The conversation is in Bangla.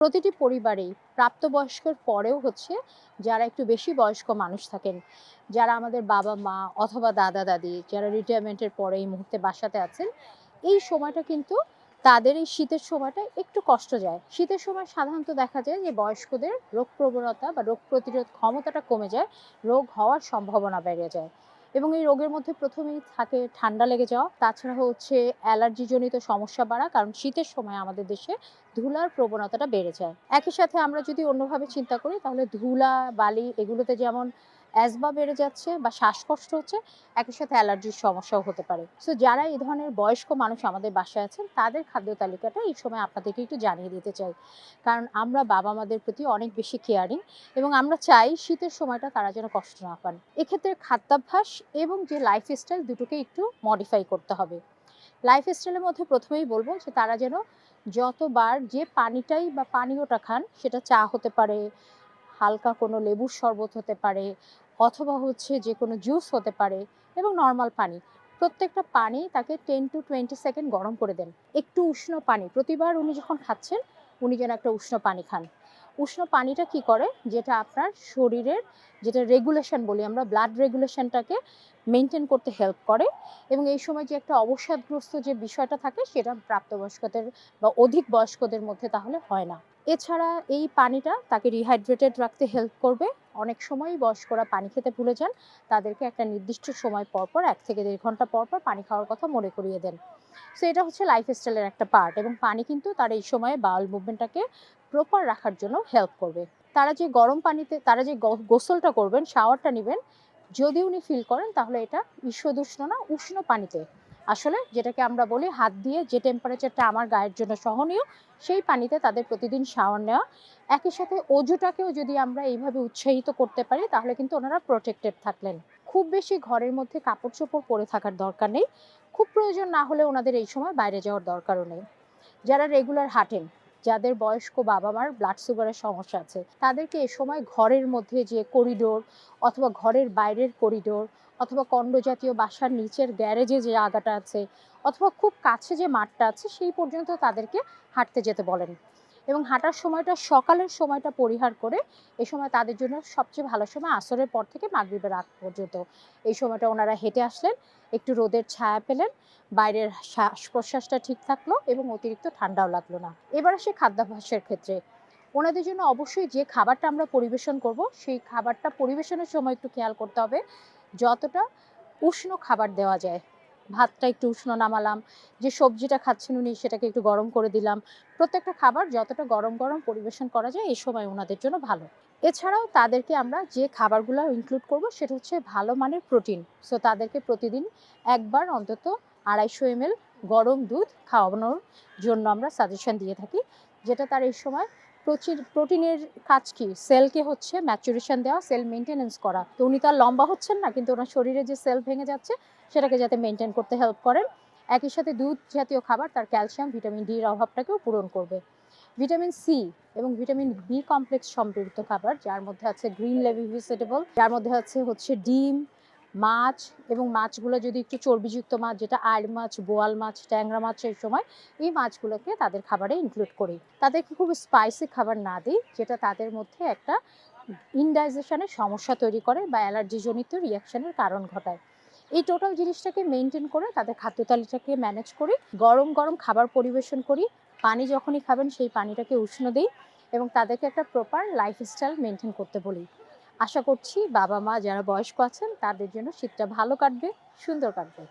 প্রতিটি পরিবারেই প্রাপ্তবয়স্কর পরেও যারা একটু বেশি বয়স্ক মানুষ থাকেন, যারা আমাদের বাবা-মা অথবা দাদা-দাদি যারা রিটায়ারমেন্টের পরে এই মুহূর্তে বাসাতে আছেন, এই সময়টা কিন্তু তাদের এই শীতের সময়টা একটু কষ্ট যায়। শীতের সময় সাধারণত দেখা যায় যে বয়স্কদের রোগ প্রবণতা বা রোগ প্রতিরোধ ক্ষমতাটা কমে যায়, রোগ হওয়ার সম্ভাবনা বেড়ে যায়। এবং এই রোগের মধ্যে ১ম এই থাকে ঠান্ডা লেগে যাওয়া, তাছাড়া অ্যালার্জিজনিত সমস্যা বাড়া। কারণ শীতের সময় আমাদের দেশে ধুলার প্রবণতাটা বেড়ে যায়। একই সাথে আমরা যদি অন্যভাবে চিন্তা করি তাহলে ধুলা, বালি এগুলোতে যেমন অ্যাজমা বেড়ে যাচ্ছে বা শ্বাসকষ্ট হচ্ছে, একই সাথে অ্যালার্জির সমস্যাও হতে পারে। সো যারা এই ধরনের বয়স্ক মানুষ আমাদের বাসায় আছেন তাদের খাদ্য তালিকাটা এই সময় আপনাদেরকে একটু জানিয়ে দিতে চাই। কারণ আমরা বাবা-মাদের প্রতি অনেক বেশি কেয়ারিং এবং আমরা চাই শীতের সময়টা তারা যেন কষ্ট না পান। এক্ষেত্রে খাদ্যাভ্যাস এবং যে লাইফস্টাইল দুটোকে একটু মডিফাই করতে হবে। লাইফস্টাইলের মধ্যে ১ম এই বলব যে তারা যেন যতবার যে পানিটাই বা পানীয়টা খান সেটা চা হতে পারে, হালকা কোনো লেবুর শরবত হতে পারে অথবা যেকোনো জুস হতে পারে এবং নরমাল পানি। প্রত্যেকটা পানি তাকে 10 to 20 সেকেন্ড গরম করে দেন। একটু উষ্ণ পানি প্রতিবার উনি যখন খাচ্ছেন, উনি যেন একটা উষ্ণ পানি খান। উষ্ণ পানিটা কি করে? যেটা আপনার শরীরের যেটা রেগুলেশন বলি আমরা ব্লাড রেগুলেশনটাকে মেইনটেইন করতে হেল্প করে এবং এই সময় যে একটা অবসাদগ্রস্ত যে বিষয়টা থাকে সেটা প্রাপ্তবয়স্কদের বা অধিক বয়স্কদের মধ্যে তাহলে হয় না। এছাড়া এই পানিটা তাকে রিহাইড্রেটেড রাখতে হেল্প করবে। অনেক সময়ই বয়স্করা পানি খেতে ভুলে যান। তাদেরকে একটা নির্দিষ্ট সময় পরপর ১ থেকে ১.৫ ঘন্টা পরপর পানি খাওয়ার কথা মনে করিয়ে দেন। সো এটা লাইফস্টাইলের একটা পার্ট এবং পানি কিন্তু তার এই সময়ে বাউল মুভমেন্টটাকে প্রপার রাখার জন্য হেল্প করবে। তারা যে গরম পানিতে তারা যে গোসলটা করবেন, শাওয়ারটা নিবেন, যদি উনি ফিল করেন তাহলে এটা ঈষদুষ্ণ না, উষ্ণ পানিতে। আসলে যেটাকে আমরা বলি হাত দিয়ে যে টেম্পারেচারটা আমার গায়ের জন্য সহনীয়, সেই পানিতে তাদের প্রতিদিন শাওয়ার নেওয়া। একই সাথে অজুটাকেও যদি আমরা এইভাবে উৎসাহিত করতে পারি তাহলে কিন্তু ওনারা প্রোটেক্টেড থাকলেন। খুব বেশি ঘরের মধ্যে কাপড়-চোপড় পরে থাকার দরকার নেই। খুব প্রয়োজন না হলে ওনাদের এই সময় বাইরে যাওয়ার দরকারও নেই। যারা রেগুলার হাঁটেন, যাদের বয়স্ক বাবা-মার ব্লাড সুগারের সমস্যা আছে, তাদেরকে এ সময় ঘরের মধ্যে যে করিডোর অথবা ঘরের বাইরের করিডোর অথবা কন্ডো জাতীয় বাসার নিচের গ্যারেজে যে জায়গাটা আছে অথবা খুব কাছে যে মাঠটা আছে সেই পর্যন্ত তাদেরকে হাঁটতে যেতে বলেন। এবং হাঁটার সময়টা সকালের সময়টা পরিহার করে এ সময় তাদের জন্য সবচেয়ে ভালো সময় আসরের পর থেকে মাগরিবের আগ পর্যন্ত। এই সময়টা ওনারা হেঁটে আসলেন, একটু রোদের ছায়া পেলেন, বাইরের শ্বাস-প্রশ্বাসটা ঠিক থাকলো এবং অতিরিক্ত ঠান্ডাও লাগলো না। এবার আসি খাদ্যাভ্যাসের ক্ষেত্রে। ওনাদের জন্য অবশ্যই যে খাবারটা আমরা পরিবেশন করব, সেই খাবারটা পরিবেশনের সময় একটু খেয়াল করতে হবে, যতটা উষ্ণ খাবার দেওয়া যায়। ভাতটা একটু উষ্ণ নামালাম, যে সবজিটা খাচ্ছেন উনি সেটাকে একটু গরম করে দিলাম। প্রত্যেকটা খাবার যতটা গরম, গরম পরিবেশন করা যায় এই সময় ওনাদের জন্য ভালো। এছাড়াও তাদেরকে আমরা যে খাবারগুলো ইনক্লুড করব সেটা ভালো মানের প্রোটিন। সো তাদেরকে প্রতিদিন একবার অন্তত ২৫০ ml গরম দুধ খাওয়ানোর জন্য আমরা সাজেশন দিয়ে থাকি। যেটা তার এই সময় প্রোটিনের কাজ কি? সেলকে ম্যাচুরেশন দেওয়া, সেল মেইনটেন্যান্স করা। তো উনি তো আর লম্বা হচ্ছেন না, কিন্তু ওনার শরীরে যে সেল ভেঙে যাচ্ছে সেটাকে যাতে মেইনটেইন করতে হেল্প করেন। একই সাথে দুধ জাতীয় খাবার তার ক্যালসিয়াম, ভিটামিন ডি এর অভাবটাকেও পূরণ করবে। ভিটামিন সি এবং ভিটামিন বি কমপ্লেক্স সমৃদ্ধ খাবার, যার মধ্যে আছে গ্রিন লিফি ভেজিটেবল, যার মধ্যে আছে ডিম, মাছ এবং মাছগুলো যদি একটু চর্বিযুক্ত মাছ, যেটা আইড় মাছ, বোয়াল মাছ, ট্যাংরা মাছ এই সময় এই মাছগুলোকে তাদের খাবারে ইনক্লুড করি। তাদেরকে খুব স্পাইসি খাবার না দিই, যেটা তাদের মধ্যে একটা ইনডাইজেশনের সমস্যা তৈরি করে বা অ্যালার্জিজনিত রিঅ্যাকশনের কারণ ঘটায়। এই টোটাল জিনিসটাকে মেইনটেইন করে তাদের খাদ্য তালিকাকে ম্যানেজ করি। গরম, গরম খাবার পরিবেশন করি। পানি যখনই খাবেন সেই পানিটাকে উষ্ণ দেই এবং তাদেরকে একটা প্রপার লাইফস্টাইল মেইনটেইন করতে বলি। আশা করছি বাবা-মা যারা বয়স্ক আছেন তাদের জন্য শীতটা ভালো কাটবে, সুন্দর কাটবে।